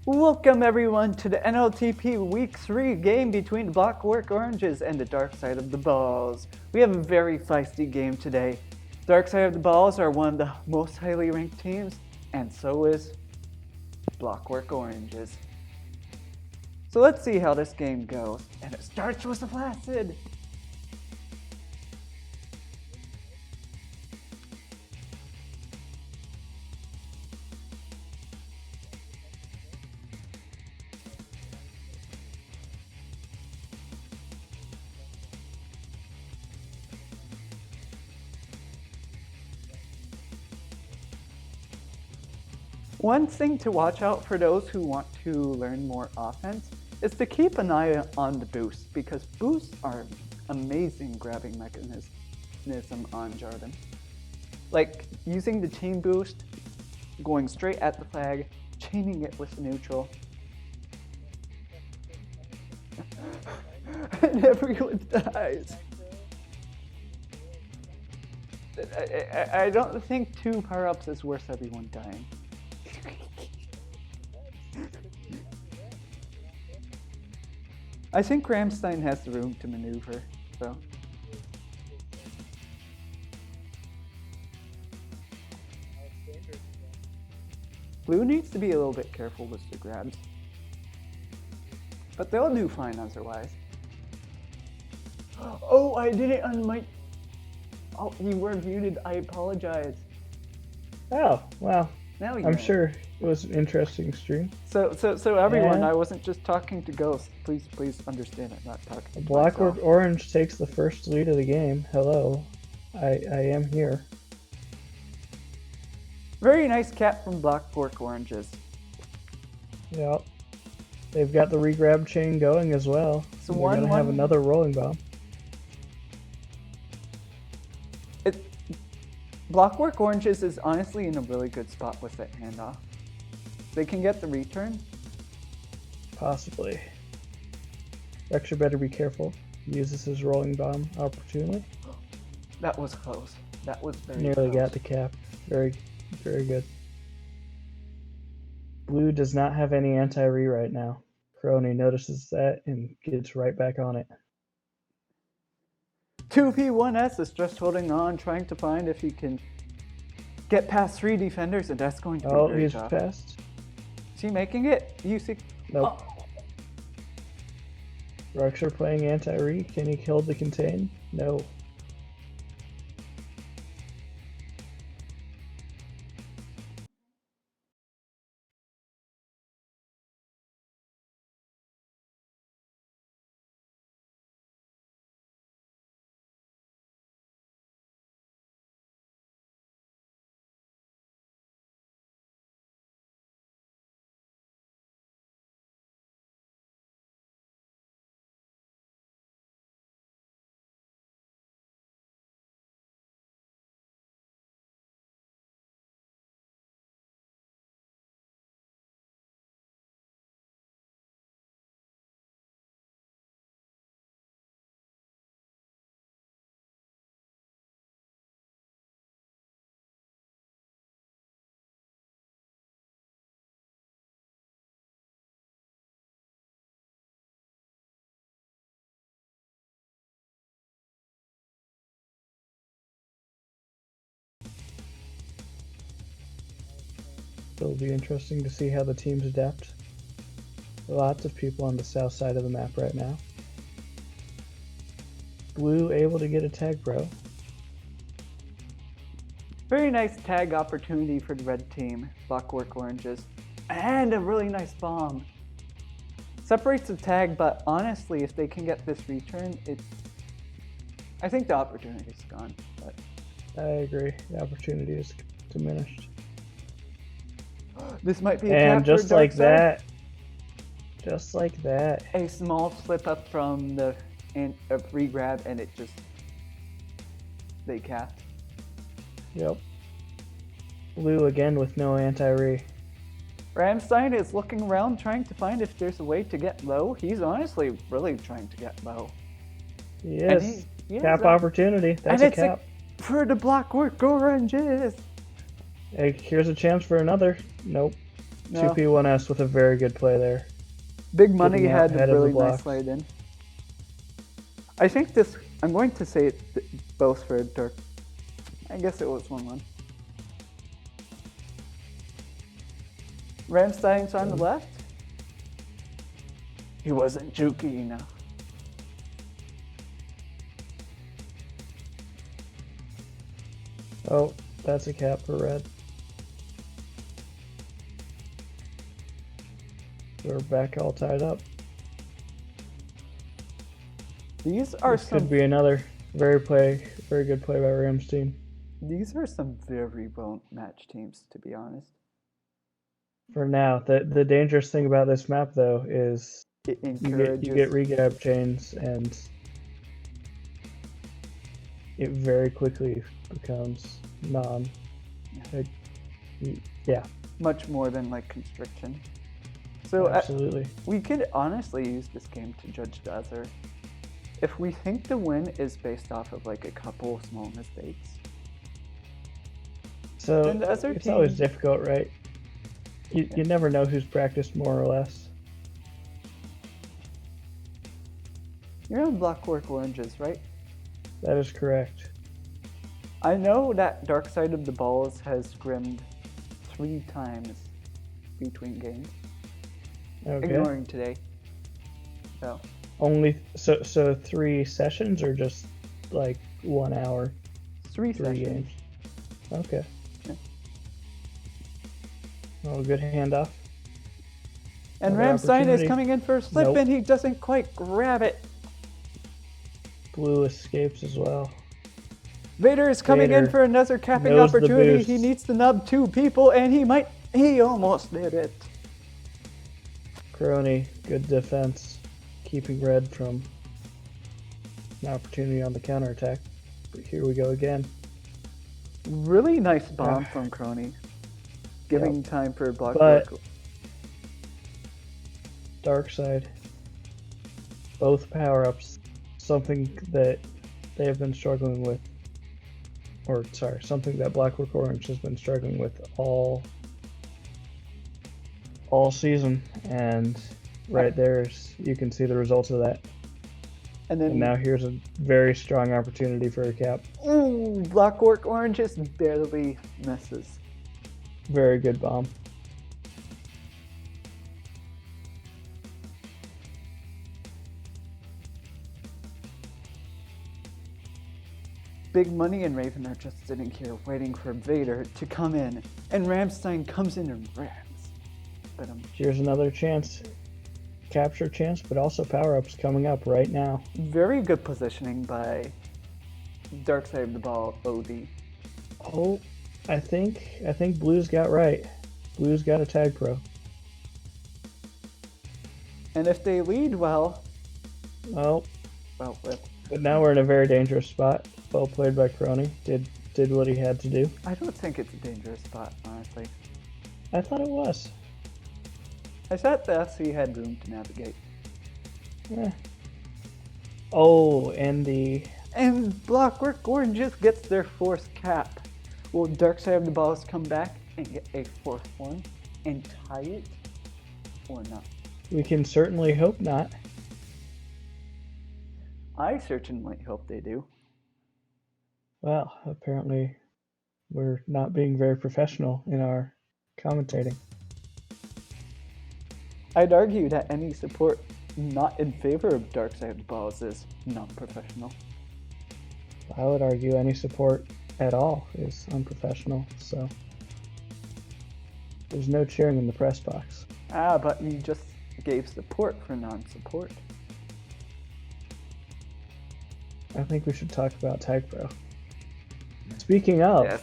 Welcome everyone to the NLTP Week 3 game between Blockwork Oranges and the Dark Side of the Balls. We have a very feisty game today. Dark Side of the Balls are one of the most highly ranked teams, and so is Blockwork Oranges. So let's see how this game goes, and it starts with a Flaccid. One thing to watch out for those who want to learn more offense is to keep an eye on the boosts, because boosts are amazing grabbing mechanism on Jardim. Like using the chain boost, going straight at the flag, chaining it with neutral. And everyone dies. I don't think 2 power-ups is worth everyone dying. I think Ramstein has the room to maneuver, so. Blue needs to be a little bit careful with the grabs. But they'll do fine otherwise. Oh, I did it on my... Oh, you were muted. I apologize. Oh, well, Now you I'm know. sure it was an interesting stream. So everyone, Yeah. I wasn't just talking to Ghost. Please understand I'm not talking to Blockwork myself. Orange takes the first lead of the game. Hello, I am here. Very nice cap from Blockwork Oranges. Yep. They've got the regrab chain going as well. So They're gonna have another rolling bomb. Blockwork Oranges is honestly in a really good spot with that handoff. They can get the return. Possibly. Rexer better be careful. Use this as rolling bomb opportunely. That was close. That was very Nearly close. got the cap. Very good. Blue does not have any anti-re right now. Crony notices that and gets right back on it. 2P1S is just holding on, trying to find if he can get past 3 defenders, and that's going to be very he's tough. passed. Is he making it? You see? Nope. Oh. Rexer playing anti-re. Can he kill the contain? No. It'll be interesting to see how the teams adapt. Lots of people on the south side of the map right now. Blue able to get a tag, bro. Very nice tag opportunity for the red team, Blockwork Oranges. And a really nice bomb. Separates the tag, but honestly, if they can get this return, I think the opportunity's gone. But I agree. The opportunity is diminished. this might be a And cap just for like Darkside. that, just like that, A small slip up from the free grab, and they capped. yep. Blue again with no anti-re. Ramstein is looking around trying to find if there's a way to get low. He's honestly really trying to get low. Yes. he Cap is opportunity. That's a cap. For the Blockwork Oranges. Hey, here's a chance for another. Nope. No. 2P1S with a very good play there. Big Money Getting out had a ahead of the really nice blocks. slide in. I think this, I'm going to say both for Dark. I guess it was 1-1. Ramstein's on the left. He wasn't jukey enough. Oh, that's a cap for red. We're back all tied up. These are This could be another very good play by Ramstein. These are some very well matched teams, to be honest. For now, the dangerous thing about this map though is It you encourages. get regab chains and it very quickly becomes yeah, much more than like constriction. So absolutely. We could honestly use this game to judge the other. If we think the win is based off of like a couple small mistakes. So then the other it's team, always difficult, right? You never know who's practiced more or less. You're on Blockwork Oranges, right? That is correct. I know that Dark Side of the Balls has scrimmed 3 times between games. Okay. Ignoring today. So. Only so 3 sessions or just like 1 hour? 3 sessions. Games. Okay. Yeah. Oh, good handoff. And Another Ramstein is coming in for a slip and he doesn't quite grab it. Blue escapes as well. Vader is coming in for another capping opportunity. He needs to nub 2 people and he almost did it. Crony, good defense, keeping red from an opportunity on the counterattack. But here we go again. Really nice bomb from Crony. Giving time for Blockwork. But Dark Side, both power-ups, something that they have been struggling with, something that Blockwork Orange has been struggling with all season, and you can see the results of that. And now here's a very strong opportunity for a cap. Ooh, Blockwork Orange just barely misses. Very good bomb. Big Money and Raven are just sitting here waiting for Vader to come in, and Ramstein comes in and rams. But here's another chance, capture chance, but also power-ups coming up right now. Very good positioning by Dark Side of the Ball OD. Oh, I think Blue's got right. Blue's got a tag pro. And if they lead well, but now we're in a very dangerous spot. Well played by Crony. Did what he had to do. I don't think it's a dangerous spot, honestly. I thought it was. I thought the SC had room to navigate. Yeah. Oh, and Blockwork Orange just gets their 4th cap. Will Dark Side of the Balls come back and get a 4th one and tie it, or not? We can certainly hope not. I certainly hope they do. Well, apparently we're not being very professional in our commentating. I'd argue that any support not in favor of Dark Side of the Balls is not professional. I would argue any support at all is unprofessional, so there's no cheering in the press box. But you just gave support for non-support. I think we should talk about Tag Pro. Speaking of, yes.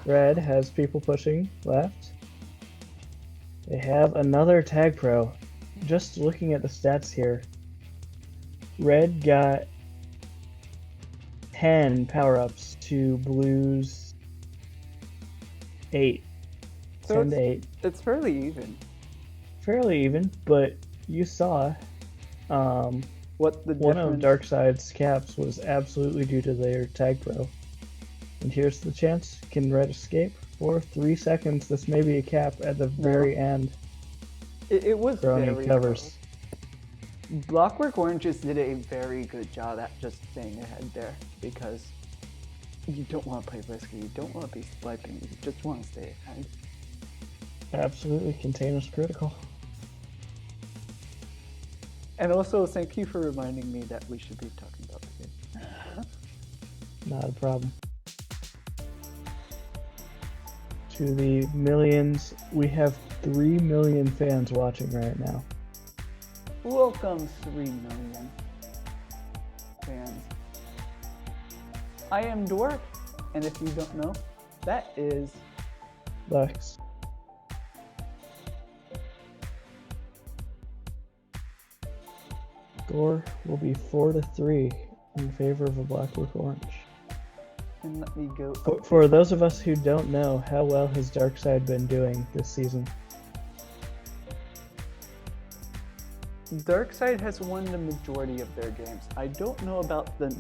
Red has people pushing left. They have another Tag Pro. Just looking at the stats here, Red got 10 power-ups to Blue's 8. So 10 to 8. It's fairly even. Fairly even, but you saw what the one of Darkside's caps was absolutely due to their Tag Pro. And here's the chance. Can Red escape for 3 seconds? This may be a cap at the very end. It was Crony very covers. close. Blockwork Oranges did a very good job at just staying ahead there because you don't want to play risky, you don't want to be swiping, you just want to stay ahead. Absolutely, container's critical. And also, thank you for reminding me that we should be talking about the game. Not a problem. To the millions, we have 3 million fans watching right now. Welcome, 3 million fans. I am Dwarf, and if you don't know, that is Lex. Score will be 4-3 in favor of a Blockwork Orange. And let me go. For those of us who don't know, how well has Darkside been doing this season? Darkside has won the majority of their games. I don't know about the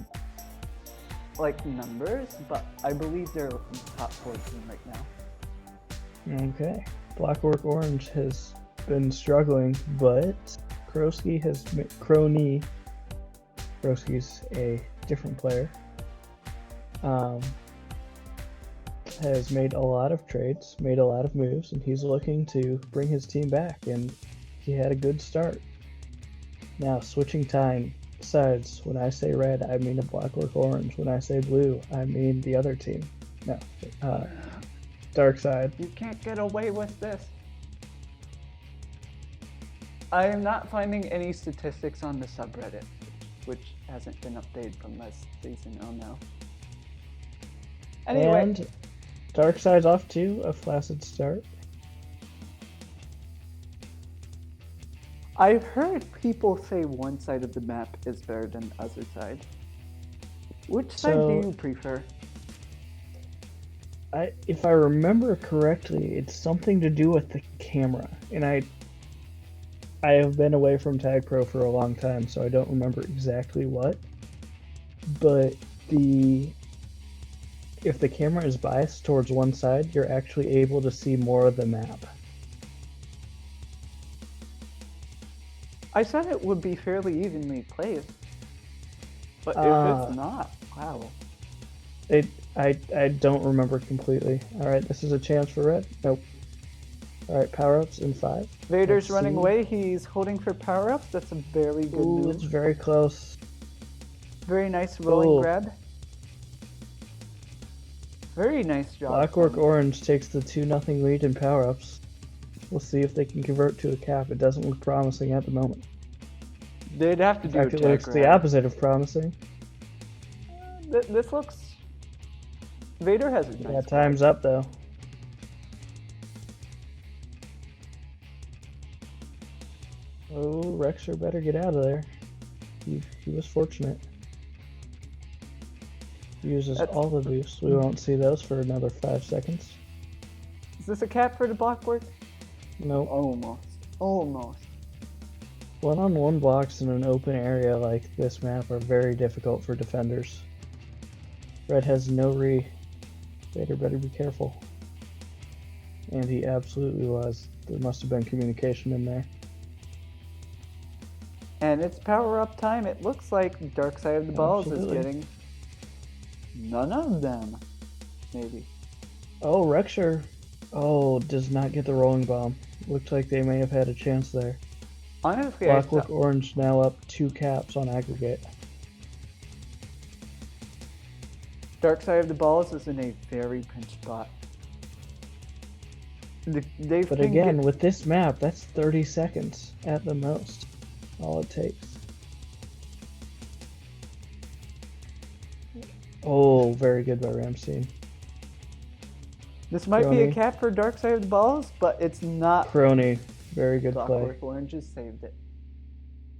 numbers, but I believe they're top 14 right now. Okay. Blockwork Orange has been struggling, but Crony, Krosky's a different player, has made a lot of trades, made a lot of moves, and he's looking to bring his team back, and he had a good start. Now, switching sides, when I say red, I mean a Blockwork Orange. When I say blue, I mean the other team. No, dark side. You can't get away with this. I am not finding any statistics on the subreddit, which hasn't been updated from last season. Oh no. Anyway. And dark side's off to a flaccid start. I've heard people say one side of the map is better than the other side. Which side do you prefer? If I remember correctly, it's something to do with the camera. And I have been away from Tag Pro for a long time, so I don't remember exactly what. But if the camera is biased towards one side, you're actually able to see more of the map. I thought it would be fairly evenly played, but if it's not, wow. I don't remember completely. All right, this is a chance for red. Nope. All right, power-ups in 5. Vader's running away. He's holding for power-ups. That's a very good move. It's very close. Very nice rolling grab. Very nice job. Blockwork Orange takes the 2-0 lead in power-ups. We'll see if they can convert to a cap. It doesn't look promising at the moment. They'd have to do it looks the opposite of promising. This looks... Vader has a nice Yeah, time's up though. Oh, Rexer better get out of there. He was fortunate. He uses all the boosts. We won't see those for another 5 seconds. Is this a cap for the Blockwork? Nope. Almost. One-on-one blocks in an open area like this map are very difficult for defenders. Red has no re. Vader better be careful. And he absolutely was. There must have been communication in there. And it's power-up time. It looks like Dark Side of the Balls is getting none of them. Maybe. Oh, Rexer. Oh, does not get the rolling bomb. Looked like they may have had a chance there. Honestly, Blockwork Orange now up 2 caps on aggregate. Dark Side of the Balls is in a very pinch spot. But again, with this map, that's 30 seconds at the most. All it takes. Oh, very good by Ramstein. This might be a cap for Dark Side of the Balls, but it's not. Crony, very good play. Blockwork Oranges saved it.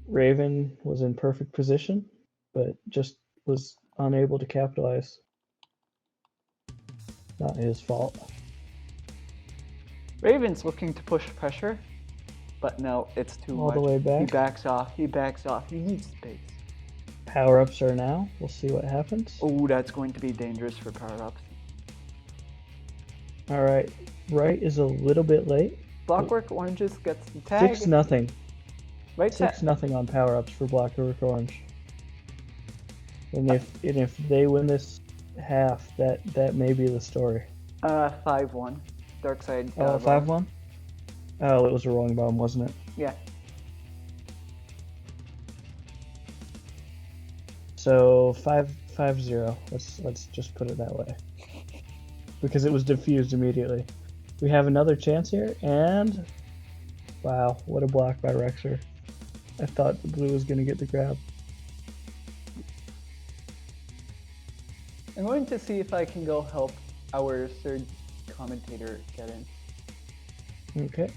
Raven was in perfect position, but just was unable to capitalize. Not his fault. Raven's looking to push pressure, but no, it's too much. All the way back. He backs off. He needs space. Power-ups are now. We'll see what happens. Oh, that's going to be dangerous for power-ups. All right. Right is a little bit late. Blockwork Oranges gets the tag. 6-0. Right, 6-0 on power-ups for Blockwork Orange. And if they win this half, that may be the story. 5-1. Dark side. Oh, 5-1? Oh, it was a rolling bomb, wasn't it? Yeah. So 5-0. Let's just put it that way. Because it was diffused immediately. We have another chance here, and wow, what a block by Rexer. I thought the blue was going to get the grab. I'm going to see if I can go help our third commentator get in. Okay.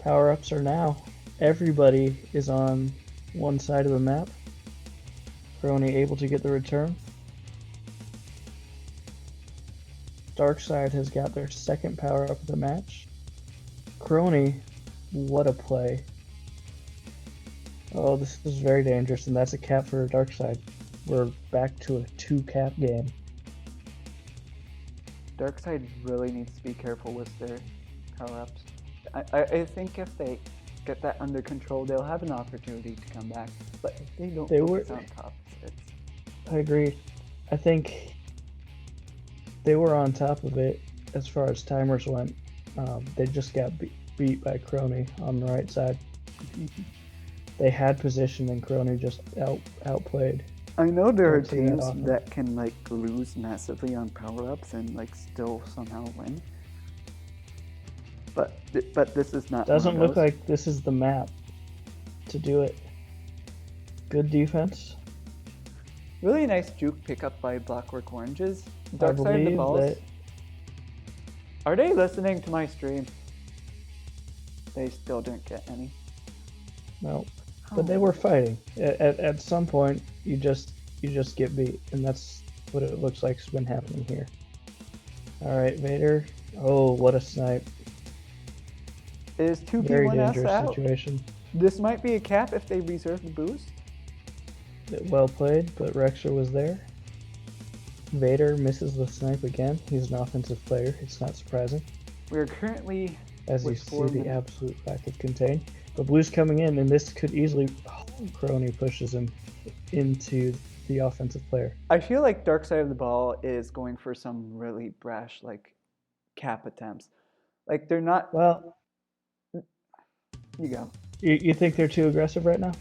Power-ups are now. Everybody is on one side of the map. Crony able to get the return. Dark side has got their second power-up of the match. Crony, what a play. Oh, this is very dangerous, and that's a cap for Dark side. We're back to a 2-cap game. Dark side really needs to be careful with their power-ups. I think if they get that under control, they'll have an opportunity to come back. But if they don't focus on top, I agree. I think they were on top of it as far as timers went. They just got beat by Crony on the right side. They had position and Crony just outplayed. I know there are teams that can like lose massively on power-ups and like still somehow win. But this is not. Doesn't look like this is the map to do it. Good defense. Really nice juke pickup by Blockwork Oranges. Dark side of the balls. Are they listening to my stream? They still didn't get any. No, but they were fighting. At some point, you just get beat, and that's what it looks like has been happening here. All right, Vader. Oh, what a snipe! Is 2P1S very dangerous out? Situation. This might be a cap if they reserve the boost. Well played, but Rexer was there. Vader misses the snipe again. He's an offensive player. It's not surprising. We're currently as you see the absolute lack of contain. But Blue's coming in, and this could easily. Crony pushes him into the offensive player. I feel like Dark Side of the Ball is going for some really brash like cap attempts. Like they're not. Well, you go. You think they're too aggressive right now?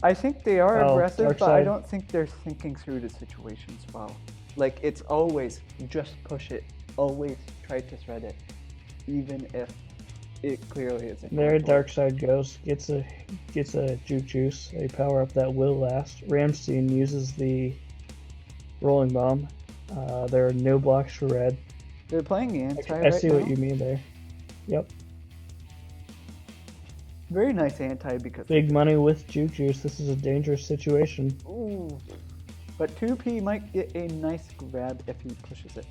I think they are aggressive, but side. I don't think they're thinking through the situations well. Like it's always just push it, always try to thread it, even if it clearly isn't. There, Dark Side goes, gets a juke juice, a power up that will last. Ramstein uses the rolling bomb. There are no blocks for red. They're playing the anti. I see what you mean there. Yep. Very nice anti because big money with juke juice. This is a dangerous situation. Ooh. But 2P might get a nice grab if he pushes it.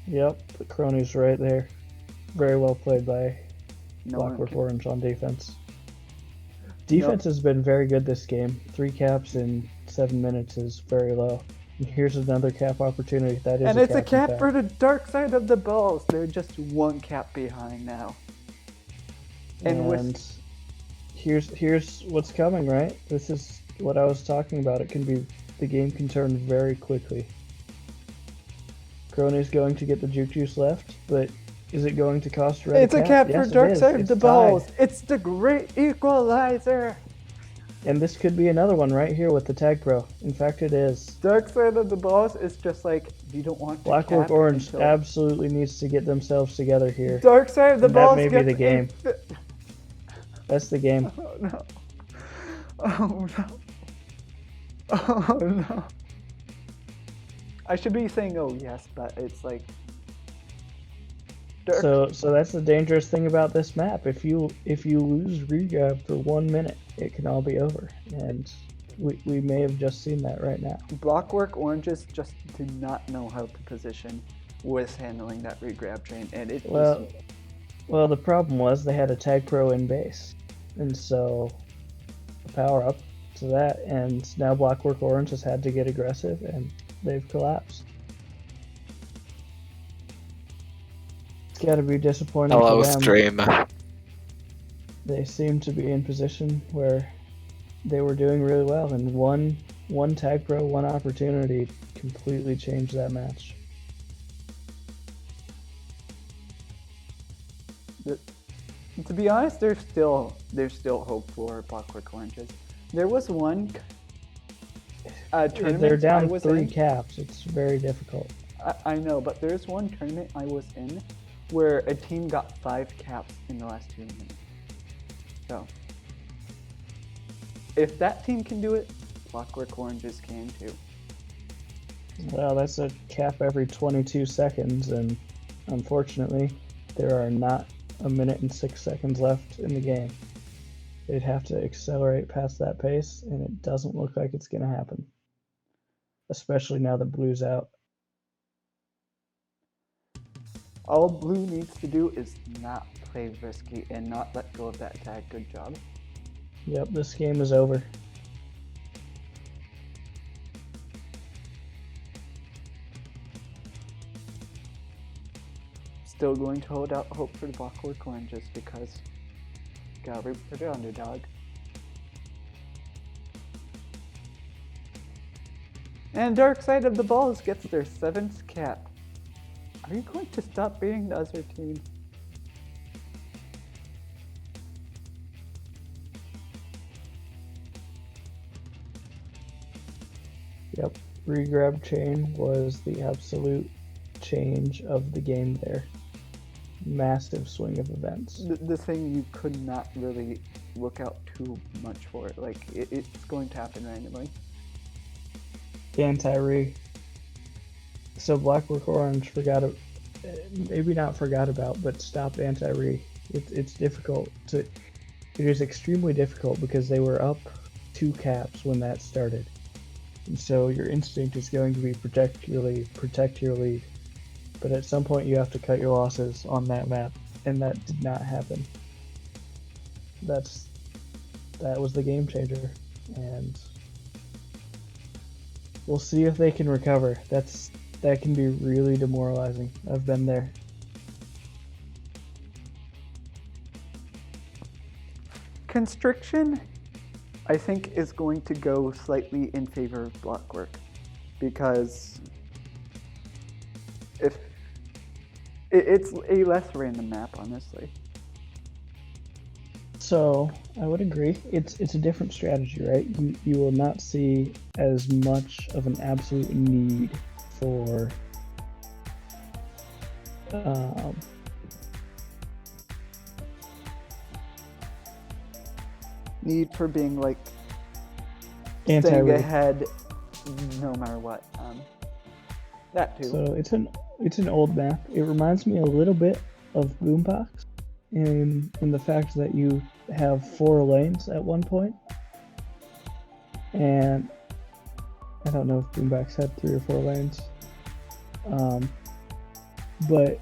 Yep, the Crony's right there. Very well played by Blockwork Orange on defense. Defense has been very good this game. 3 caps in 7 minutes is very low. And here's another cap opportunity. That is and it's a cap for the Dark Side of the Balls. They're just 1 cap behind now. And here's what's coming, right? This is what I was talking about. The game can turn very quickly. Crony's going to get the juke juice left, but is it going to cost red? It's a cap for Dark Side of the Balls. It's the great equalizer. And this could be another one right here with the Tag Pro. In fact, it is. Dark Side of the Balls is just like, you don't want to Blockwork Orange absolutely needs to get themselves together here. Dark Side of the Balls that may be the game. That's the game. Oh no. Oh no. Oh no. I should be saying oh yes, but it's like So that's the dangerous thing about this map. If you lose regrab for 1 minute, it can all be over. And we may have just seen that right now. Blockwork Oranges just do not know how to position with handling that regrab train, and it well, the problem was they had a Tag Pro in base, and so a power up to that, and now Blockwork Orange has had to get aggressive, and they've collapsed. gotta be disappointing Hello, for them. stream. They seem to be in position where they were doing really well, and one tag pro, one opportunity completely changed that match. To be honest, there's still hope for Blockwork Oranges. There was one tournament They're down I was 3 in. caps. It's very difficult. I know, but there's one tournament I was in where a team got 5 caps in the last 2 minutes. So, if that team can do it, Blockwork Oranges can too. Well, that's a cap every 22 seconds, and unfortunately, there are not 1 minute and 6 seconds left in the game. They'd have to accelerate past that pace, and it doesn't look like it's going to happen. Especially now that Blue's out. All Blue needs to do is not play risky and not let go of that tag. Good job. Yep, this game is over. Still going to hold out hope for the Blockwork Oranges because gotta root for the underdog. And Dark Side of the Balls gets their 7th cap. Are you going to stop beating the other team? Yep, regrab chain was the absolute change of the game there. Massive swing of events. The thing you could not really look out too much for. Like, it's going to happen randomly. Anti-re. So Blockwork Orange maybe not forgot about, but stopped anti-re. It's difficult to. It is extremely difficult because they were up 2 caps when that started, and so your instinct is going to be protect your lead. But at some point you have to cut your losses on that map, and that did not happen. That was the game changer, and we'll see if they can recover. That can be really demoralizing. I've been there. Constriction, I think, is going to go slightly in favor of Blockwork because if it's a less random map, honestly. So I would agree. It's a different strategy, right? You will not see as much of an absolute need for need for being like anti-re. staying ahead no matter what. That too. So it's an old map. It reminds me a little bit of Boombox in the fact that you have 4 lanes at one point. And I don't know if Boombox had 3 or 4 lanes. But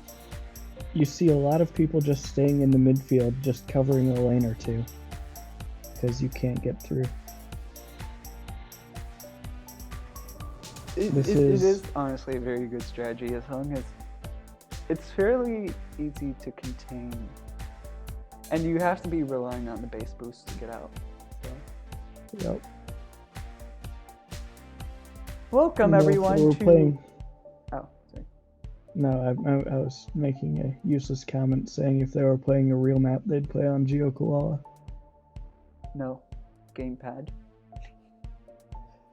you see a lot of people just staying in the midfield, just covering a lane or 2 because you can't get through. It is honestly a very good strategy as long as it's fairly easy to contain, and you have to be relying on the base boost to get out. So. Yep. Welcome everyone to. Playing... Oh, sorry. No, I was making a useless comment saying if they were playing a real map, they'd play on Geo Koala. No, gamepad.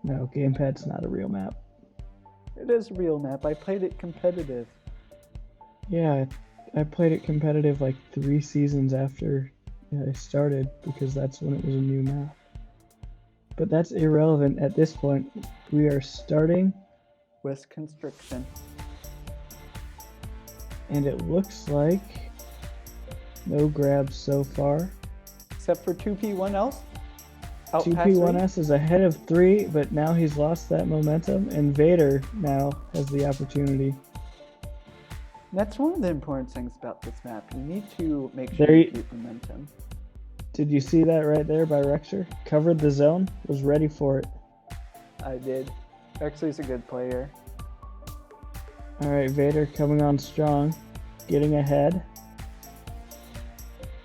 No, gamepad's not a real map. It is a real map. I played it competitive. Yeah, I played it competitive like 3 seasons after I started because that's when it was a new map. But that's irrelevant at this point. We are starting with Constriction. And it looks like no grabs so far. Except for 2P1Ls. 2P1S is ahead of 3, but now he's lost that momentum, and Vader now has the opportunity. That's one of the important things about this map. You need to make sure you keep momentum. Did you see that right there by Rexer? Covered the zone, was ready for it. I did. Rexer's a good player. Alright, Vader coming on strong. getting ahead.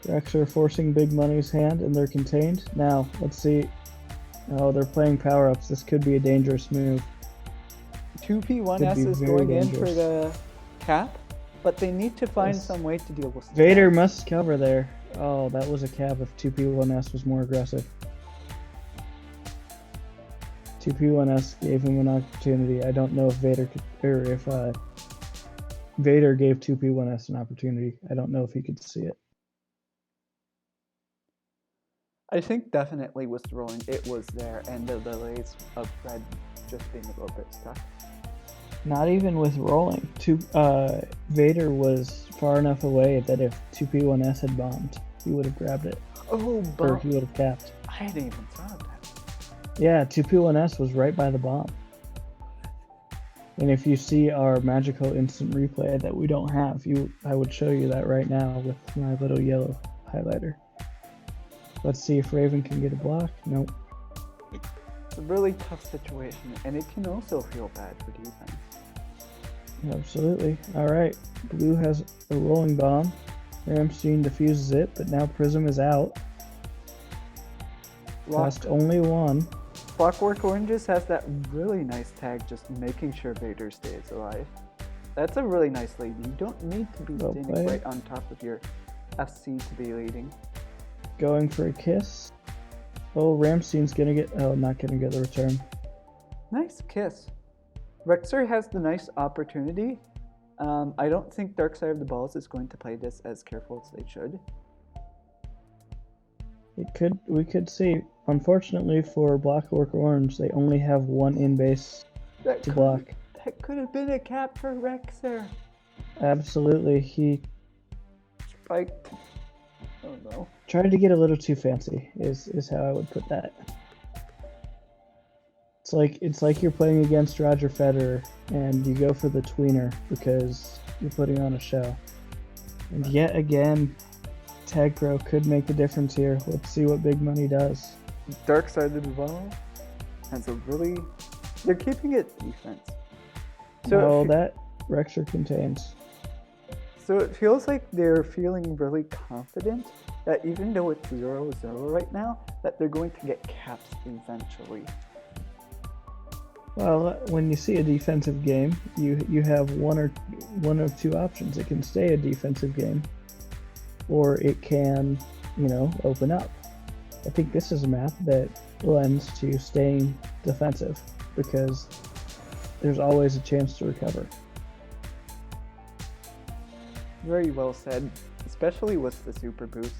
Rexer forcing big money's hand, and they're contained. Now, let's see. Oh, they're playing power-ups. This could be a dangerous move. 2P1S is going in for the cap, but they need to find some way to deal with that. Vader must cover there. Oh, that was a cap if 2P1S was more aggressive. 2P1S gave him an opportunity. I don't know if Vader could, or if Vader gave 2P1S an opportunity. I don't know if he could see it. I think definitely with rolling, it was there, and the delays of Red just being a little bit stuck. Not even with rolling. Vader was far enough away that if 2P1S had bombed, he would have grabbed it. Oh, or he would have capped. I hadn't even thought of that. Yeah, 2P1S was right by the bomb. And if you see our magical instant replay that we don't have, I would show you that right now with my little yellow highlighter. Let's see if Raven can get a block. Nope. It's a really tough situation, and it can also feel bad for defense. Absolutely. Alright, Blue has a rolling bomb. Ramstein defuses it, but now Prism is out. Lost only one. Blockwork Oranges has that really nice tag, just making sure Vader stays alive. That's a really nice lead. You don't need to be standing right on top of your FC to be leading. Going for a kiss. Oh, Ramstein's gonna get... Oh, not gonna get the return. Nice kiss. Rexer has the nice opportunity. I don't think Dark Side of the Balls is going to play this as careful as they should. We could see. Unfortunately for Blockwork Orange, they only have one in base to block. That could have been a cap for Rexer. Absolutely, he spiked. Oh no. Tried to get a little too fancy is how I would put that. It's like you're playing against Roger Federer and you go for the tweener because you're putting on a show. And yet again, Tag Pro could make the difference here. Let's see what Big Money does. Dark Side of the Ball has a really... They're keeping it defense. So that Rexer contains. So it feels like they're feeling really confident that even though it's 0-0 right now, that they're going to get caps eventually. Well, when you see a defensive game, you have one of two options. It can stay a defensive game, or it can, open up. I think this is a map that lends to staying defensive because there's always a chance to recover. Very well said, especially with the super boost.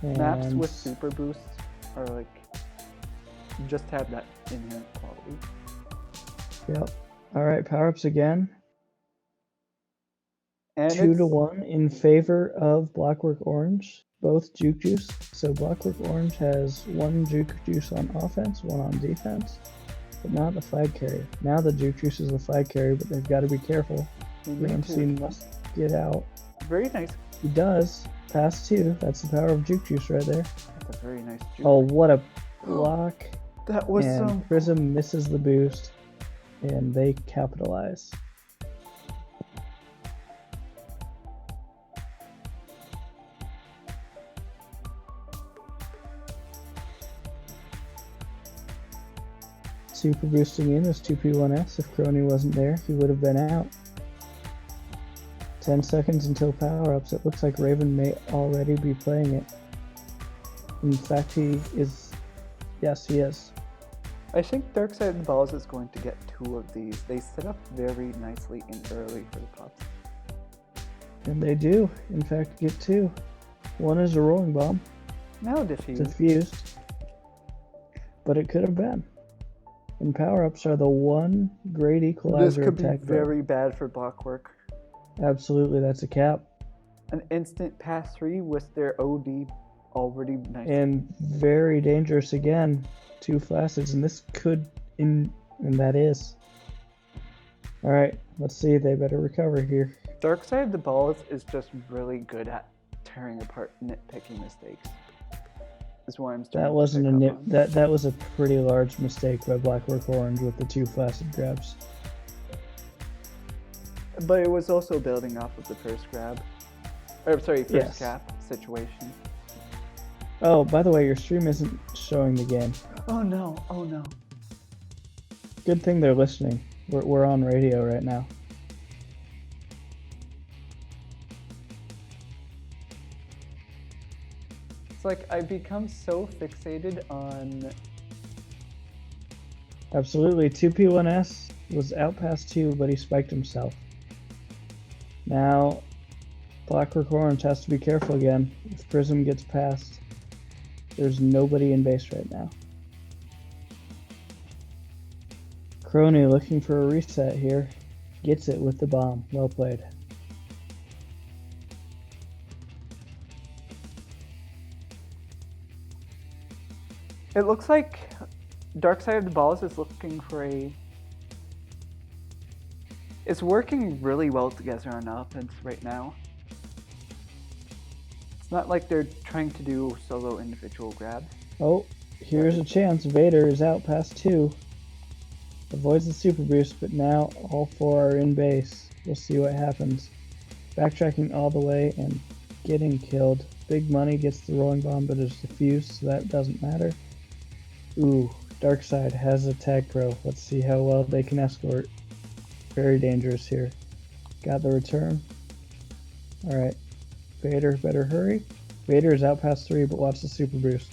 And maps with super boosts are like, just have that inherent quality. Yep. Alright, power-ups again. And 2-1 in favor of Blockwork Orange, both Juke Juice. So Blockwork Orange has one Juke Juice on offense, one on defense, but not the flag carrier. Now the Juke Juice is the flag carrier, but they've got to be careful. Ramstein must get out. Very nice. He does. Pass 2. That's the power of Juke Juice right there. That's a very nice juke. Oh, what a block. That was and Prism misses the boost, and they capitalize. Super boosting in is 2P1S. If Crony wasn't there, he would have been out. 10 seconds until power-ups. It looks like Raven may already be playing it. In fact, he is. Yes, he is. I think Dark Side of the Balls is going to get 2 of these. They set up very nicely and early for the pups. And they do, in fact, get 2. One is a rolling bomb. Now defused. Defused. But it could have been. And power-ups are the one great equalizer. This could be very bad for Blockwork. Absolutely, that's a cap. An instant pass 3 with their OD already nice. And very dangerous again. 2 flashes, and this could, and that is. Alright, let's see, they better recover here. Dark Side of the Balls is just really good at tearing apart nitpicking mistakes. Is what I'm starting that wasn't a that was a pretty large mistake by Blockwork Orange with the 2 flaccid grabs. But it was also building off of the first grab. Or, sorry, first cap situation. Oh, by the way, your stream isn't showing the game. Oh no, oh no. Good thing they're listening. We're on radio right now. It's like I've become so fixated on... Absolutely, 2P1S was out past 2, but he spiked himself. Now, Blockwork Orange has to be careful again. If Prism gets past, there's nobody in base right now. Crony looking for a reset here. Gets it with the bomb. Well played. It looks like Dark Side of the Balls is looking for a... It's working really well together on offense right now. It's not like they're trying to do solo individual grabs. Oh, here's a chance. Vader is out past 2. Avoids the super boost, but now all 4 are in base. We'll see what happens. Backtracking all the way and getting killed. Big Money gets the rolling bomb, but it's defused, so that doesn't matter. Ooh, Darkseid has a tag pro. Let's see how well they can escort. Very dangerous here. Got the return. Alright. Vader better hurry. Vader is out past 3, but watch the super boost.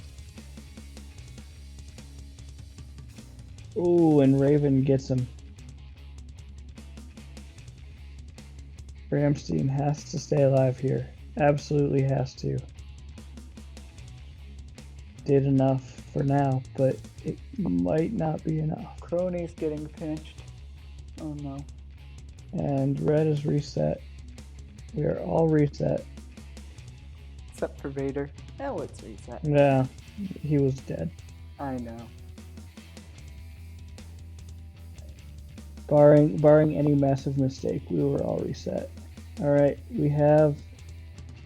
Ooh, and Raven gets him. Ramstein has to stay alive here. Absolutely has to. Did enough for now, but it might not be enough. Crony's getting pinched. Oh no. And red is reset. We are all reset. Except for Vader. Now it's reset. Yeah, he was dead. I know. Barring any massive mistake, we were all reset. Alright, we have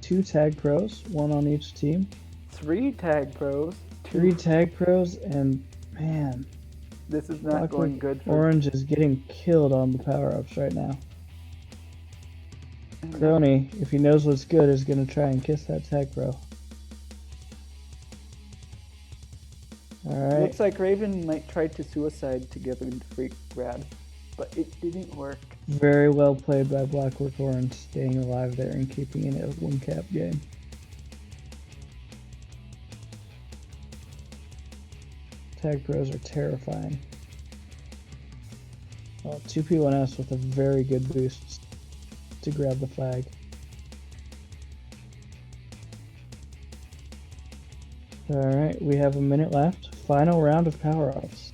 2 tag pros, 1 on each team. 3 tag pros. 3 tag pros, and man, this is not going good for Orange is getting killed on the power-ups right now. Crony, if he knows what's good, is going to try and kiss that tag pro. Alright. Looks like Raven might try to suicide to get a free grab, but it didn't work. Very well played by Blockwork Orange, staying alive there and keeping it a 1-cap game. Tag pros are terrifying. Well, 2P1S with a very good boost to grab the flag. Alright, we have a minute left. Final round of power-ups.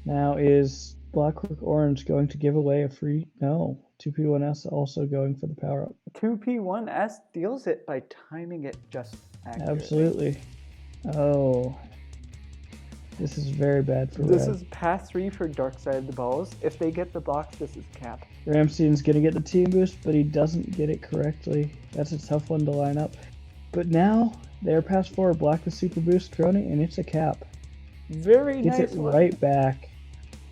Now, is Blockwork Orange going to give away a free... No. 2P1S also going for the power-up. 2P1S deals it by timing it just accurately. Absolutely. Oh. This is very bad for This red. is pass 3 for Dark Side of the Balls. If they get the box, this is cap. Ramstein's going to get the team boost, but he doesn't get it correctly. That's a tough one to line up. But now, they're pass 4, block the super boost, Crony, and it's a cap. Very nice. Gets it right back.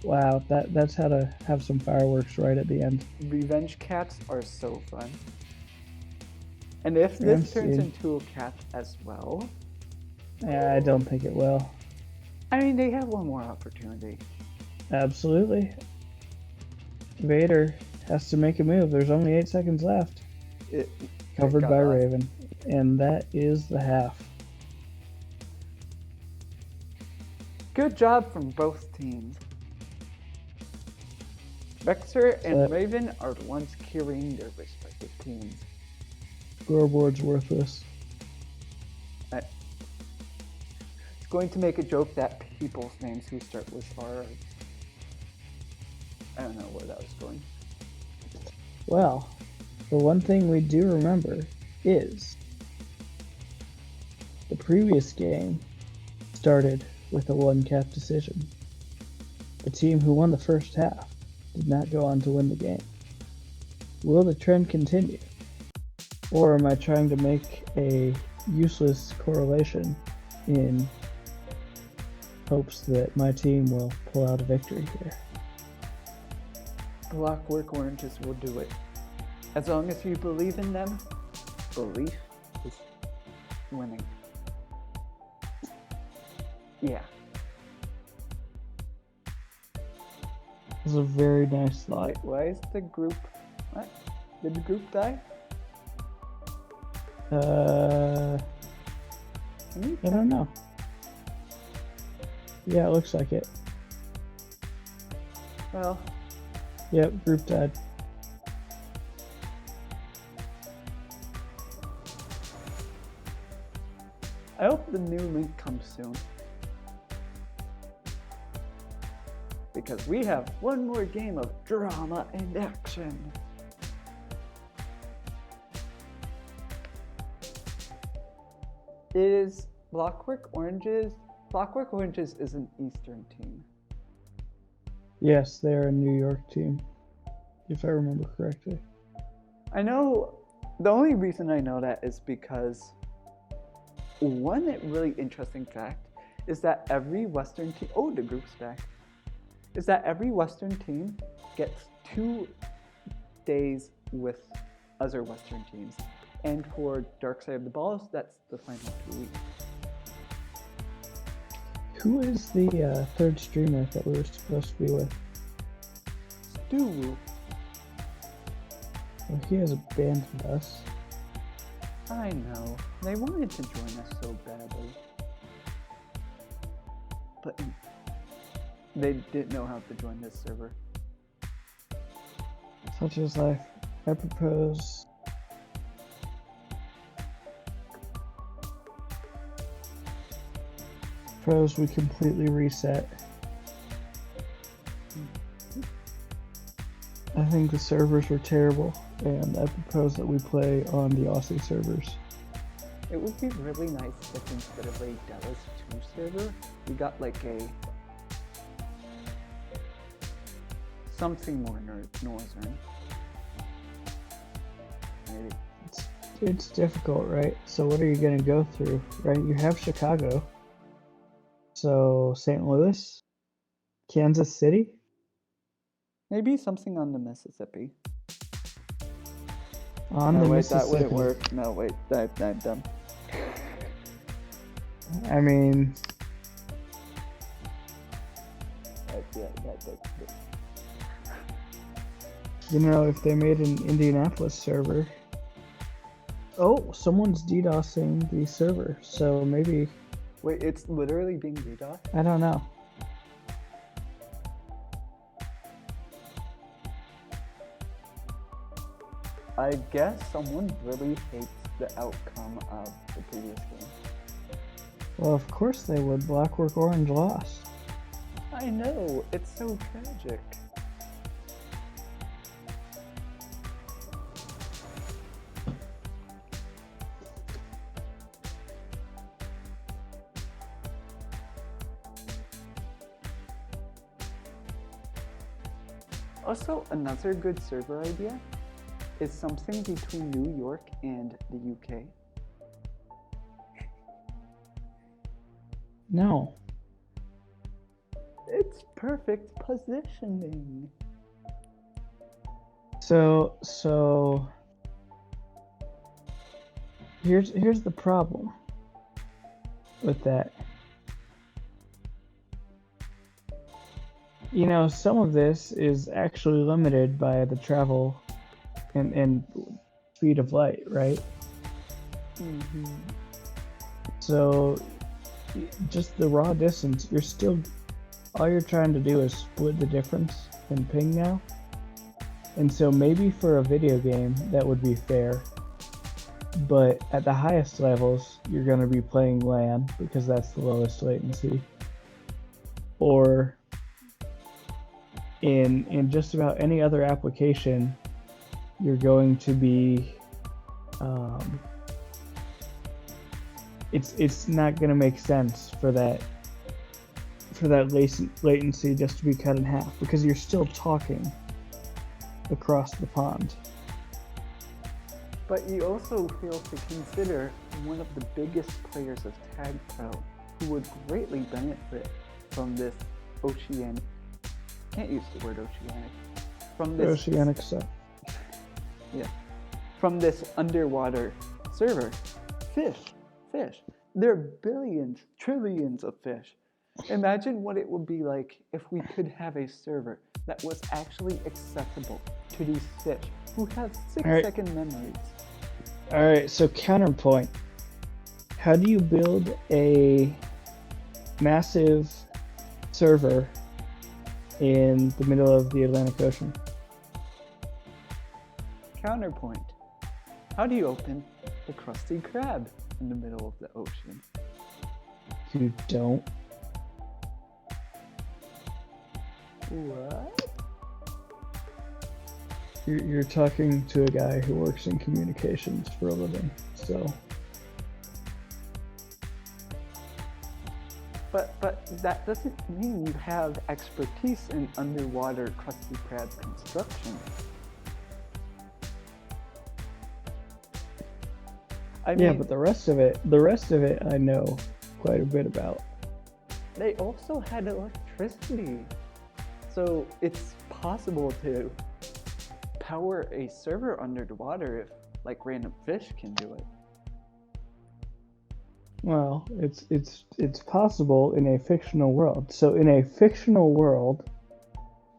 Wow, that's how to have some fireworks right at the end. Revenge caps are so fun. And if this turns into a cap as well... Yeah, I don't think it will. I mean, they have one more opportunity. Absolutely. Vader has to make a move. There's only 8 seconds left. Covered by Raven. And that is the half. Good job from both teams. Vexer and Raven are the ones carrying their respective teams. Scoreboard's worthless. It's going to make a joke that people's names who start with R. I don't know where that was going. Well, the one thing we do remember is the previous game started with a 1-cap decision. The team who won the first half did not go on to win the game. Will the trend continue? Or am I trying to make a useless correlation in hopes that my team will pull out a victory here? Blockwork Oranges will do it. As long as you believe in them, belief is winning. Yeah. It's a very nice slot. Wait, why is the group... What? Did the group die? I don't know. Yeah, it looks like it. Well... Yep, group died. I hope the new link comes soon. Because we have one more game of drama and action. It is Blockwork Oranges. Blockwork Oranges is an Eastern team. Yes, they're a New York team, if I remember correctly. I know, the only reason I know that is because one really interesting fact is that every Western team, the group's back, is that every Western team gets 2 days with other Western teams. And for Dark Side of the Balls, that's the final 2 weeks. Who is the third streamer that we were supposed to be with? Stu. Well, he has abandoned us. I know. They wanted to join us so badly. But they didn't know how to join this server. Such is life. I propose... we completely reset. I think the servers were terrible, and I propose that we play on the Aussie servers. It would be really nice if instead of a Dallas 2 server, we got like a... something more northern. Maybe. It's difficult, right? So what are you gonna go through, right? You have Chicago. So St. Louis, Kansas City? Maybe something on the Mississippi. On the Mississippi. That wouldn't work. No, wait, I'm dumb. I mean... You know, if they made an Indianapolis server... Oh, someone's DDoSing the server, so maybe... Wait, it's literally being DDoS? I don't know. I guess someone really hates the outcome of the previous game. Well, of course they would. Blockwork Orange lost. I know, it's so tragic. Also, another good server idea is something between New York and the UK. No. It's perfect positioning. So here's the problem with that. You know, some of this is actually limited by the travel and speed of light, right? Mm-hmm. So just the raw distance, all you're trying to do is split the difference in ping now. And so maybe for a video game that would be fair, but at the highest levels you're going to be playing LAN because that's the lowest latency. Or in just about any other application, you're going to be it's not going to make sense for that latency just to be cut in half, because you're still talking across the pond. But you also fail to consider one of the biggest players of Tag Pro who would greatly benefit from this oceanic, can't use the word oceanic, from this Oceanic stuff. Yeah. From this underwater server. Fish. There are billions, trillions of fish. Imagine what it would be like if we could have a server that was actually accessible to these fish who have 6-second memories. Alright, so counterpoint. How do you build a massive server in the middle of the Atlantic Ocean? Counterpoint. How do you open the Krusty Krab in the middle of the ocean? You don't. What? You're talking to a guy who works in communications for a living, so. But that doesn't mean you have expertise in underwater Krusty Krab construction. Yeah, but the rest of it I know quite a bit about. They also had electricity. So it's possible to power a server under the water if like random fish can do it. Well, it's possible in a fictional world. So in a fictional world,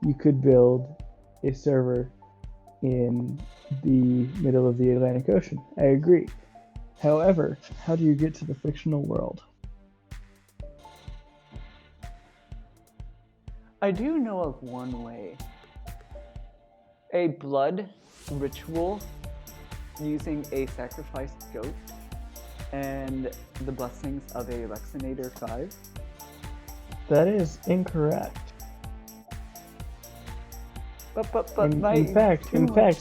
you could build a server in the middle of the Atlantic Ocean. I agree. However, how do you get to the fictional world? I do know of one way. A blood ritual using a sacrificed goat and the blessings of a Lexinator 5. That is incorrect. But in fact,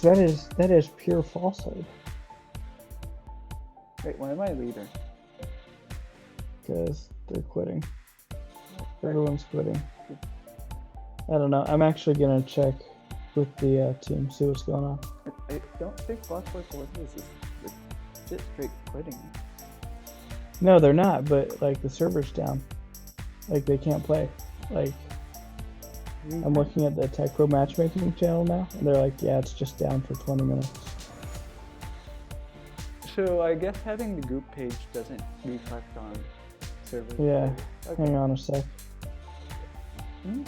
that is pure falsehood. Wait, why am I leader? Because they're quitting. Everyone's quitting. I don't know. I'm actually gonna check with the team, see what's going on. I don't think Blockwork is just straight quitting. No, they're not. But like the server's down. Like they can't play. Like I'm looking at the Tech Pro matchmaking channel now, and they're like, yeah, it's just down for 20 minutes. So I guess having the group page doesn't reflect on server. Yeah. Okay. Hang on a sec. Hmm?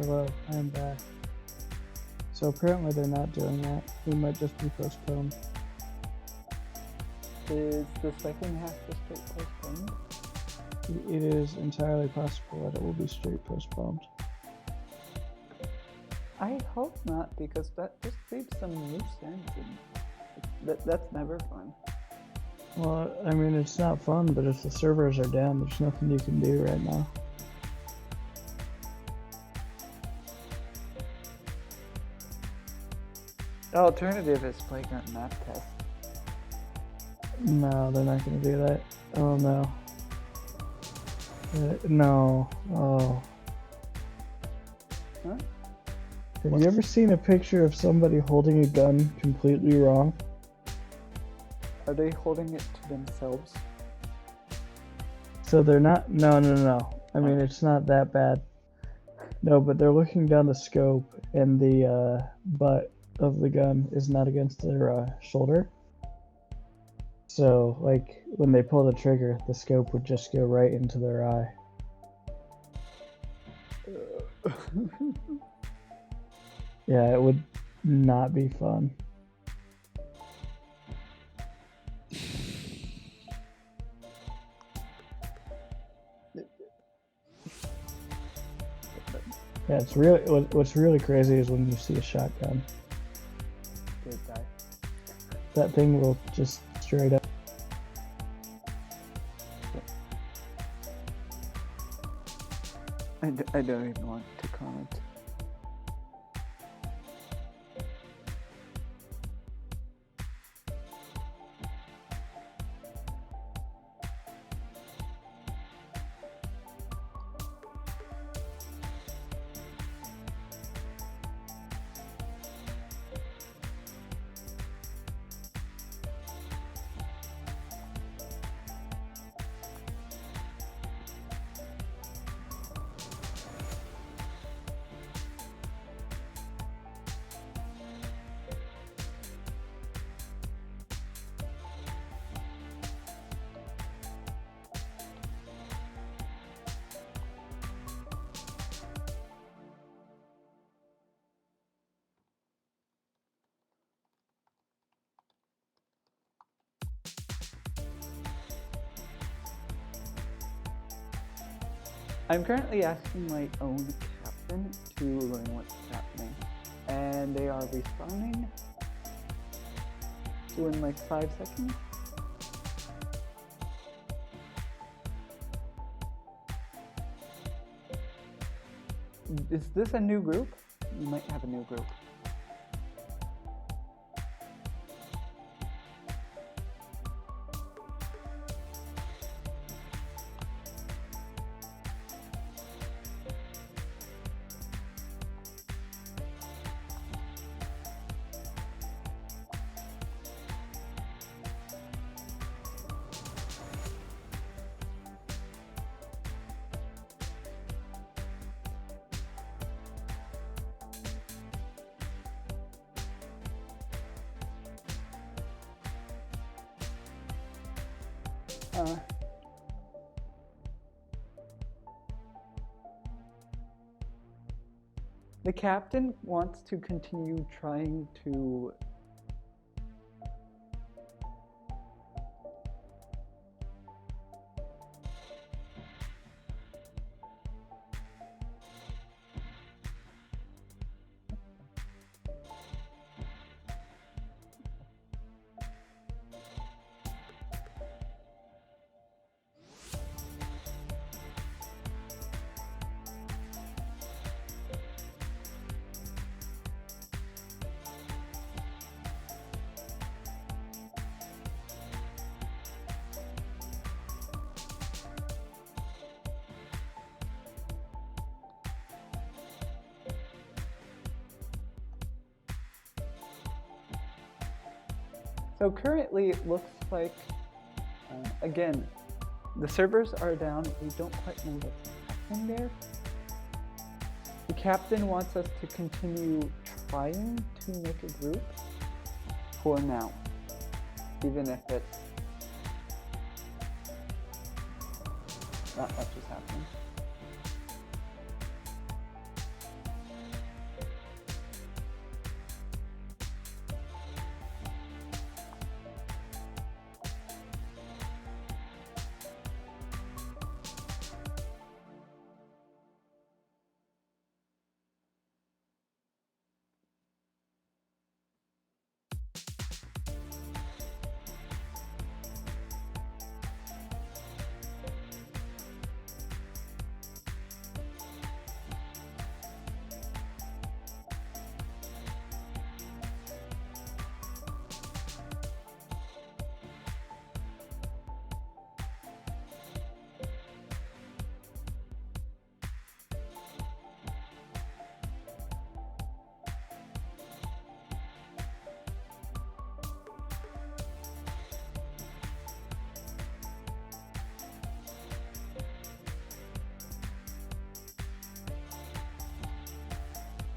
Hello, I am back. So apparently they're not doing that. We might just be postponed. Is the second half just straight postponed? It is entirely possible that it will be straight postponed. I hope not, because that just leaves some loose ends, and that's never fun. Well, I mean, it's not fun, but if the servers are down, there's nothing you can do right now. The alternative is playground map test. No, they're not going to do that. Oh no. No. Oh. Huh? Have you ever seen a picture of somebody holding a gun completely wrong? Are they holding it to themselves? So they're not. No. I mean, it's not that bad. No, but they're looking down the scope, and the butt of the gun is not against their shoulder. So, like, when they pull the trigger, the scope would just go right into their eye. Yeah, it would not be fun. Yeah, it's really what's really crazy is when you see a shotgun. Good die. That thing will just straight up. I don't even want to comment. I'm currently asking my own captain to learn what's happening, and they are responding to in like 5 seconds. Is this a new group? You might have a new group. The captain wants to continue trying to So currently it looks like, again, the servers are down. We don't quite know what's happening there. The captain wants us to continue trying to make a group for now, even if it's not much is happening.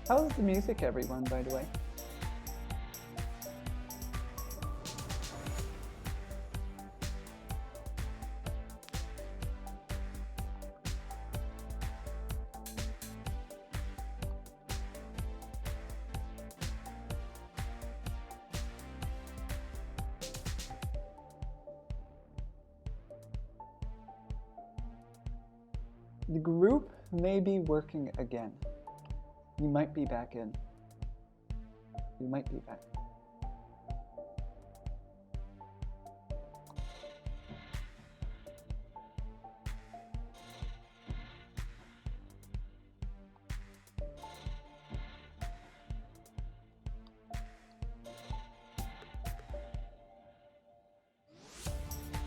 How's the music, everyone, by the way? The group may be working again. You might be back in. You might be back.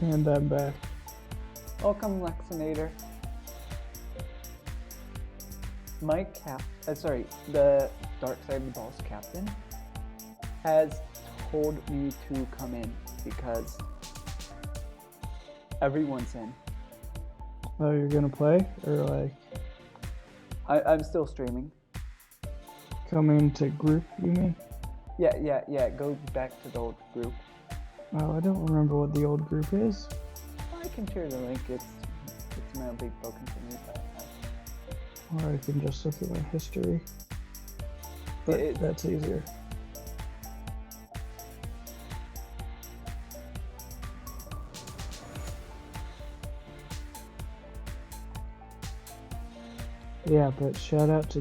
And I'm back. Welcome, Lexinator. The Dark Side of the Balls captain has told me to come in because everyone's in. Oh, you're gonna play? Or like I'm still streaming. come into group, you mean? Yeah, go back to the old group. Oh, I don't remember what the old group is. I can share the link, it's mildly broken for me, but Or I can just look at my history. But that's easier. Yeah, but shout out to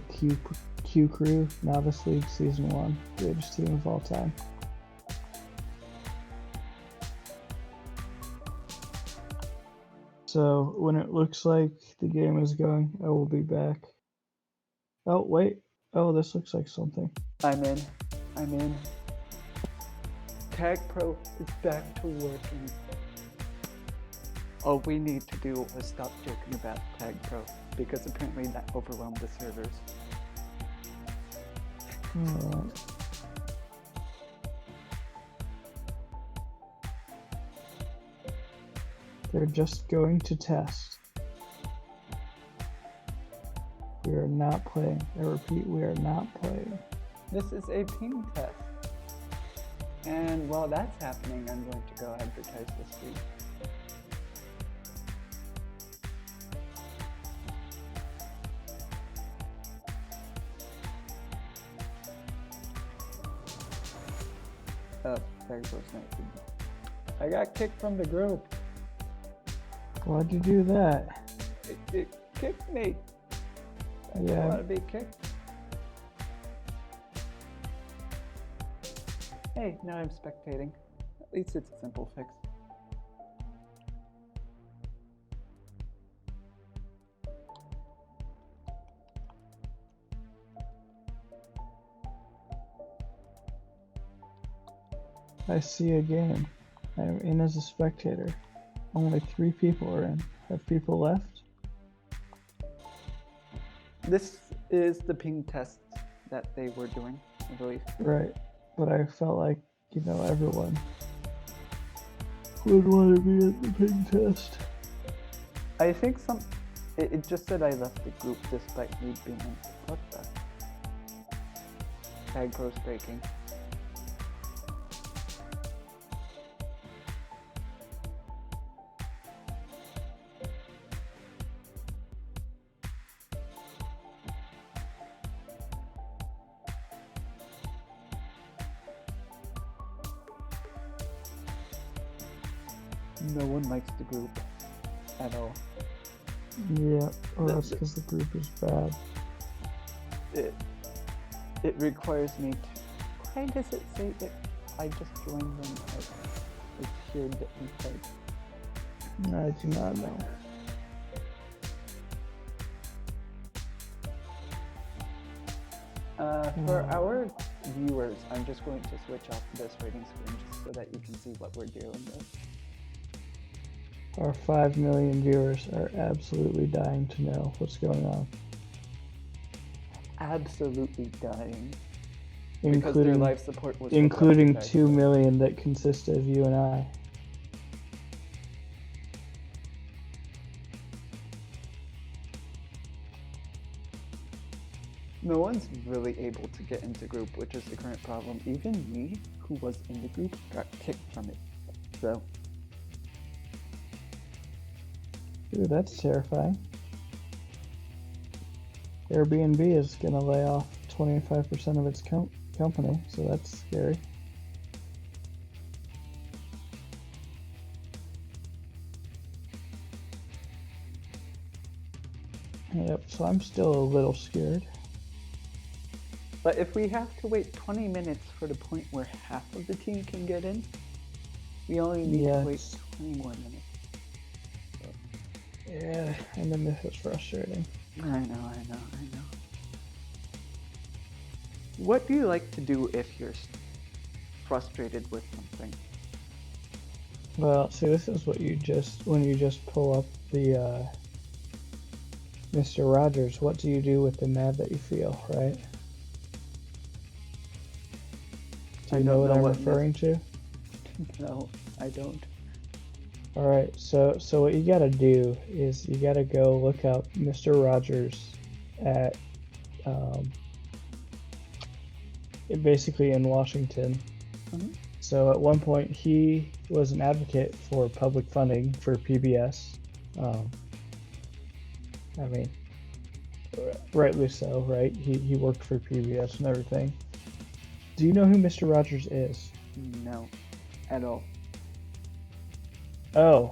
Q Crew, Novice League Season 1, greatest team of all time. So when it looks like the game is going, I will be back. Oh, wait. Oh, this looks like something. I'm in. Tag Pro is back to working. All we need to do is stop joking about Tag Pro, because apparently that overwhelmed the servers. Alright. They're just going to test. We are not playing. I repeat, we are not playing. This is a ping test. And while that's happening, I'm going to go advertise this week. Oh, there goes nothing. I got kicked from the group. Why'd you do that? It kicked me. I Yeah. don't want to be kicked. Hey, now I'm spectating. At least it's a simple fix. I see a game. I'm in as a spectator. Only 3 people are in. Have people left? This is the ping test that they were doing, I believe. Right. But I felt like, everyone would want to be at the ping test. I think it just said I left the group despite me being in. What the? Tag Pro's breaking. No one likes the group at all. Yeah, or that's because the group is bad. It requires me to. Why does it say that I just joined them? It's here that we played. I do not know. For our viewers, I'm just going to switch off this rating screen just so that you can see what we're dealing with. Our 5 million viewers are absolutely dying to know what's going on. Absolutely dying. Because their life support was including 2 million that consist of you and I. No one's really able to get into group, which is the current problem. Even me, who was in the group, got kicked from it. So. Ooh, that's terrifying. Airbnb is going to lay off 25% of its company, so that's scary. Yep, so I'm still a little scared. But if we have to wait 20 minutes for the point where half of the team can get in, we only need to wait 20 more minutes. So. Yeah, and then this is frustrating. I know. What do you like to do if you're frustrated with something? Well, see, this is what when you just pull up the Mr. Rogers, what do you do with the mad that you feel, right? Do you know what I'm referring to? No, I don't. Alright, so what you gotta do is you gotta go look up Mr. Rogers at basically in Washington. Mm-hmm. So at one point he was an advocate for public funding for PBS. I mean, rightly so, right? He worked for PBS and everything. Do you know who Mr. Rogers is? No, at all. Oh.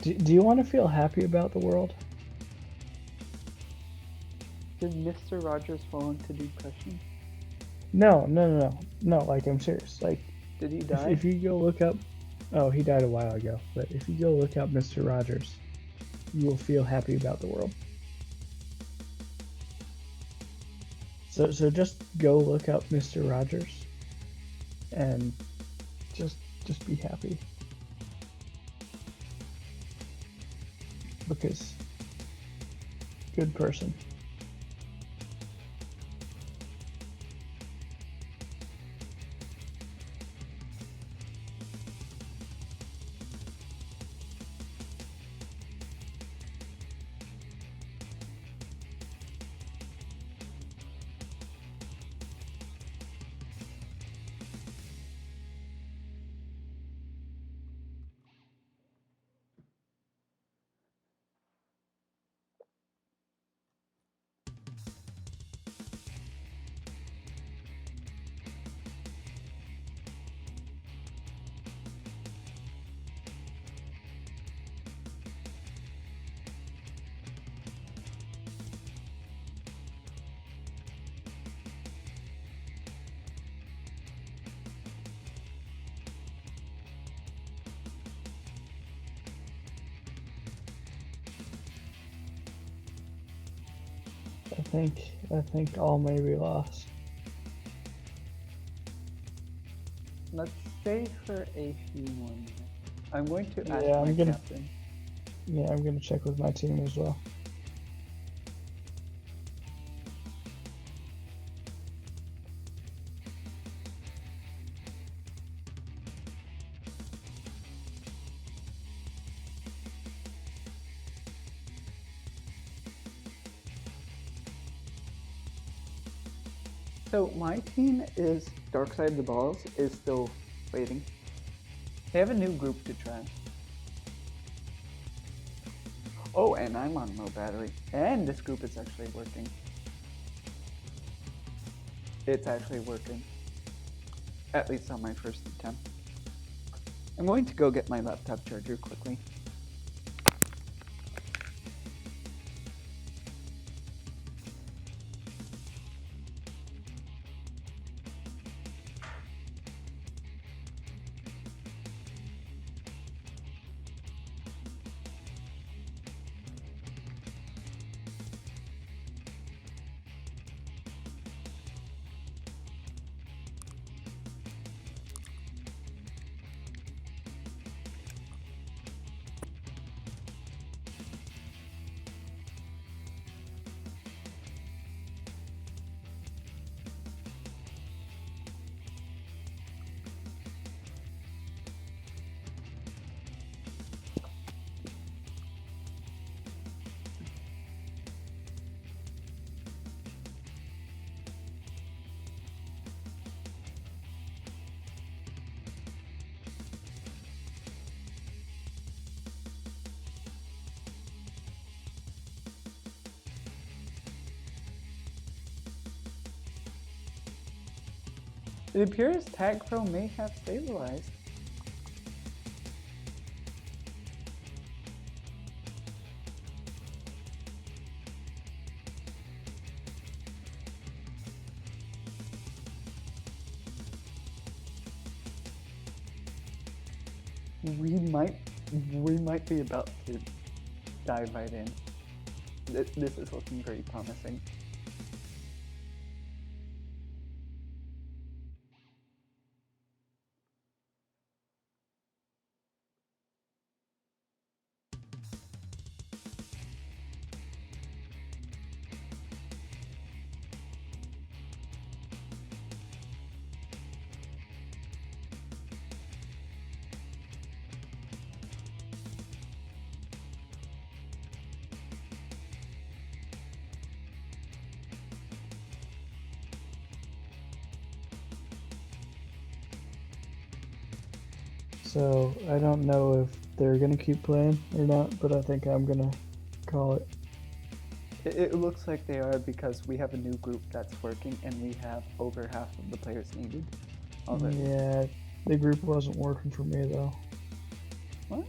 Do you want to feel happy about the world? Did Mr. Rogers fall into depression? No, like, I'm serious. Like, did he die? If you go look up, oh, he died a while ago, but if you go look up Mr. Rogers, you will feel happy about the world. So just go look up Mr. Rogers and just be happy. Because good person. I think all may be lost. Let's stay for a few more minutes. I'm going to ask my captain. Yeah, I'm gonna check with my team as well. So my team is Dark Side of the Balls is still waiting. They have a new group to try. Oh, and I'm on low battery. And this group is actually working. It's actually working. At least on my first attempt. I'm going to go get my laptop charger quickly. It appears Tag Pro may have stabilized. We might be about to dive right in. This is looking very promising. So I don't know if they're gonna keep playing or not, but I think I'm gonna call it. It looks like they are because we have a new group that's working and we have over half of the players needed already. Yeah, the group wasn't working for me though. What?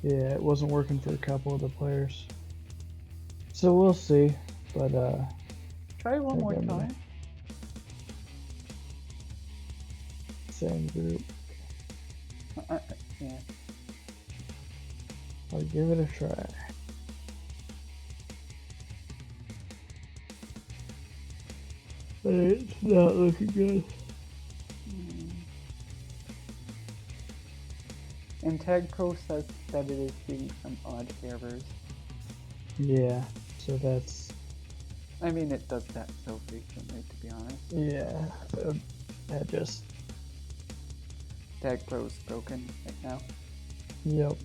Yeah, it wasn't working for a couple of the players. So we'll see, but try one more time. Same group. Yeah. I'll give it a try. But it's not looking good. And Tag Pro says that it is seeing some odd errors. Yeah, so that's... I mean, it does that so frequently, to be honest. Yeah, that just... Tag Pro's broken right now. Yep.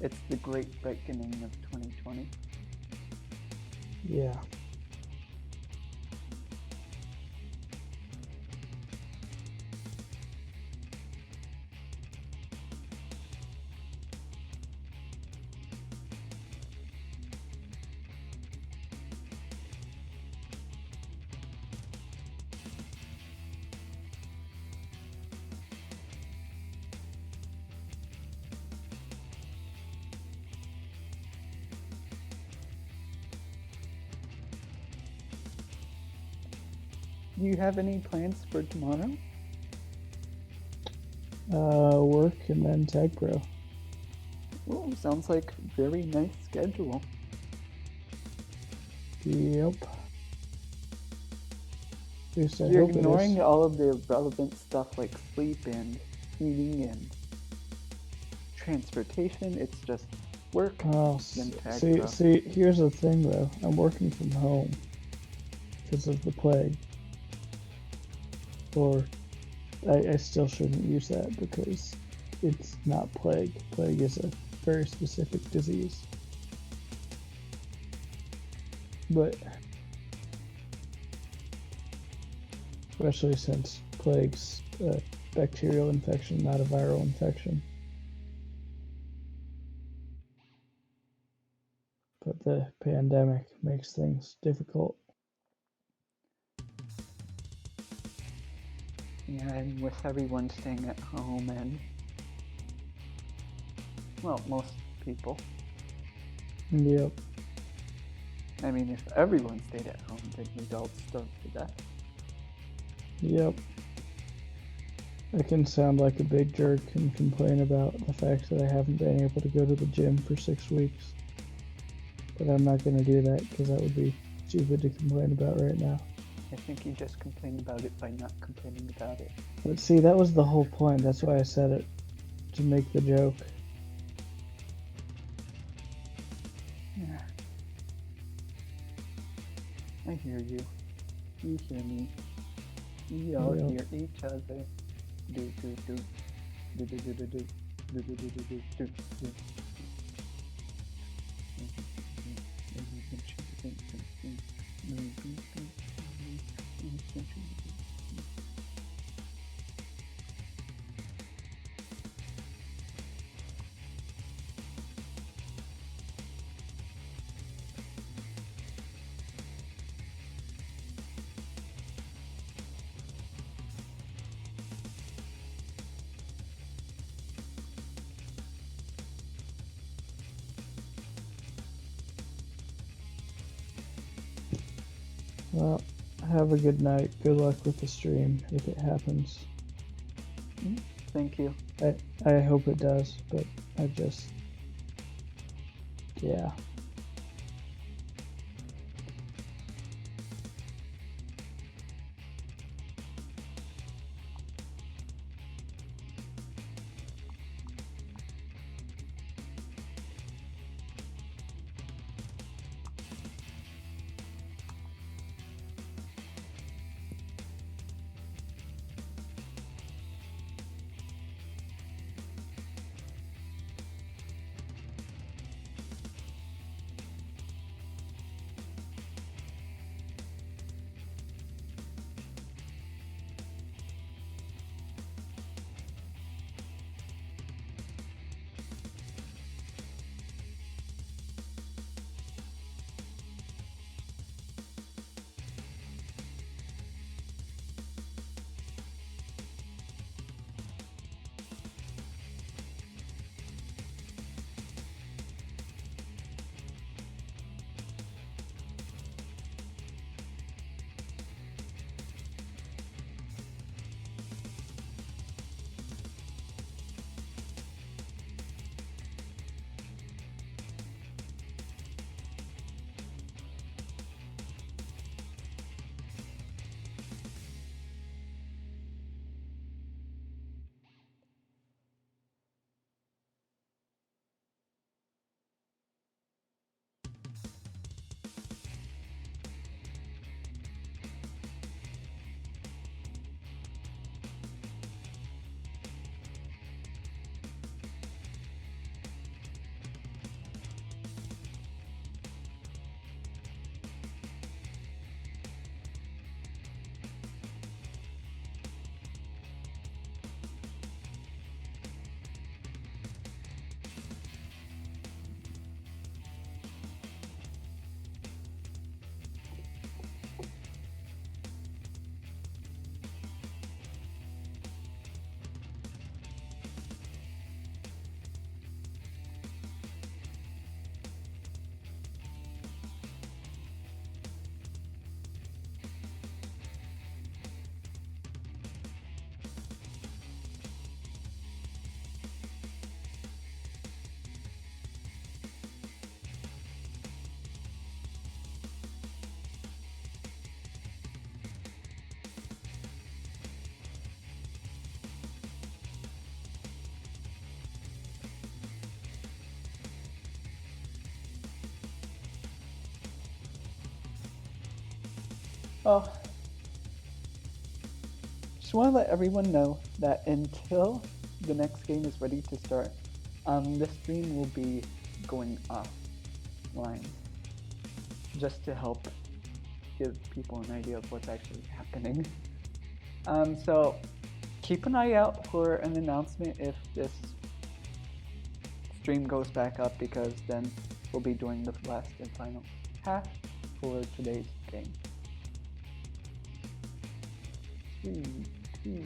It's the great reckoning of 2020. Yeah. Do you have any plans for tomorrow? Work and then Tag Pro. Oh, sounds like very nice schedule. Yep. You're ignoring all of the relevant stuff like sleep and eating and transportation. It's just work. Oh, see, here's the thing though. I'm working from home because of the plague. Or I still shouldn't use that because it's not plague. Plague is a very specific disease. But especially since plague's a bacterial infection, not a viral infection. But the pandemic makes things difficult. Yeah, and with everyone staying at home and, well, most people. Yep. I mean, if everyone stayed at home, then we'd all starve to death. Yep. I can sound like a big jerk and complain about the fact that I haven't been able to go to the gym for 6 weeks. But I'm not going to do that because that would be stupid to complain about right now. I think you just complain about it by not complaining about it. But see, that was the whole point. That's why I said it. To make the joke. Yeah. I hear you. You hear me. We all hear each other. Do do do. Do do do do do. Do do do do do do do. Well, have a good night. Good luck with the stream if it happens. Thank you. I hope it does, but I just... yeah. Oh, just want to let everyone know that until the next game is ready to start, the stream will be going offline, just to help give people an idea of what's actually happening. So keep an eye out for an announcement if this stream goes back up, because then we'll be doing the last and final half for today's game. 3, 2,